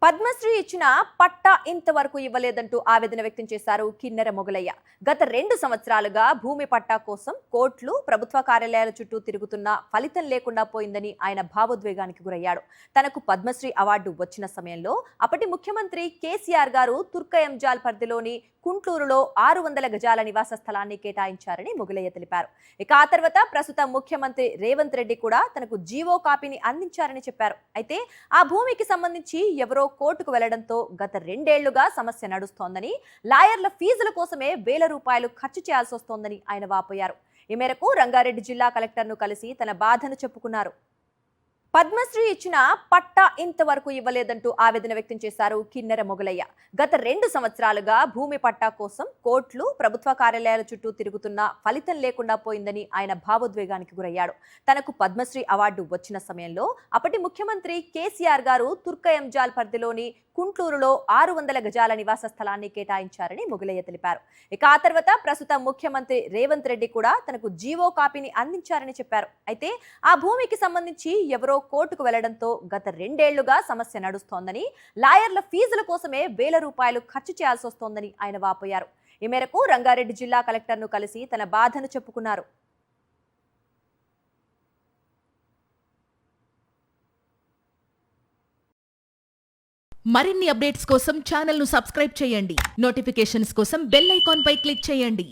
పద్మశ్రీ ఇచ్చిన పట్టా ఇంతవరకు ఇవ్వలేదంటూ ఆవేదన వ్యక్తం చేశారు కిన్నెర మొగలయ్య. గత 2 సంవత్సరాలుగా భూమి పట్టా కోసం కోర్టులు, ప్రభుత్వ కార్యాలయాల చుట్టూ తిరుగుతున్నా ఫలితం లేకుండా పోయిందని ఆయన భావోద్వేగానికి గురయ్యాడు. తనకు పద్మశ్రీ అవార్డు వచ్చిన సమయంలో అప్పటి ముఖ్యమంత్రి కేసీఆర్ గారు తుర్కయంజాల్ పరిధిలోని కుంట్లూరులో 600 గజాల నివాస స్థలాన్ని కేటాయించారని మొగలయ్య తెలిపారు. ఇక ఆ తర్వాత ప్రస్తుత ముఖ్యమంత్రి రేవంత్ రెడ్డి కూడా తనకు జీవో కాపీని అందించారని చెప్పారు. అయితే ఆ భూమికి సంబంధించి ఎవరో కోర్టుకు వెళ్లడంతో గత 2 ఏళ్లుగా సమస్య నడుస్తోందని, లాయర్ల ఫీజుల కోసమే వేల రూపాయలు ఖర్చు చేయాల్సి వస్తోందని ఆయన వాపోయారు. ఈ మేరకు రంగారెడ్డి జిల్లా కలెక్టర్ను కలిసి తన బాధను చెప్పుకున్నారు. పద్మశ్రీ ఇచ్చిన పట్టా ఇంతవరకు ఇవ్వలేదంటూ ఆవేదన వ్యక్తం చేశారు కిన్నెర మొగలయ్య. గత 2 సంవత్సరాలుగా భూమి పట్టా కోసం కోర్టులు, ప్రభుత్వ కార్యాలయాల చుట్టూ తిరుగుతున్నా ఫలితం లేకుండా పోయిందని ఆయన భావోద్వేగానికి గురయ్యాడు. తనకు పద్మశ్రీ అవార్డు వచ్చిన సమయంలో అప్పటి ముఖ్యమంత్రి కేసీఆర్ గారు తుర్కయంజాల్ పరిధిలోని కుంట్లూరులో 600 గజాల నివాస స్థలాన్ని కేటాయించారని మొగలయ్య తెలిపారు. ఇక ఆ తర్వాత ప్రస్తుత ముఖ్యమంత్రి రేవంత్ రెడ్డి కూడా తనకు జీవో కాపీని అందించారని చెప్పారు. అయితే ఆ భూమికి సంబంధించి ఎవరో కోర్టుకు వెళ్లడంతో గత 2 ఏళ్లుగా సమస్య నడుస్తోందని, లాయర్ల ఫీజుల కోసమే వేల రూపాయలు ఖర్చు చేయాల్సి వస్తోందని ఆయన వాపోయారు. ఈ మేరకు రంగారెడ్డి జిల్లా కలెక్టర్ను కలిసి తన బాధను చెప్పుకున్నారు. మరిన్ని అప్డేట్స్ కోసం ఛానల్ను సబ్స్క్రైబ్ చేయండి. నోటిఫికేషన్స్ కోసం బెల్ ఐకాన్ పై క్లిక్ చేయండి.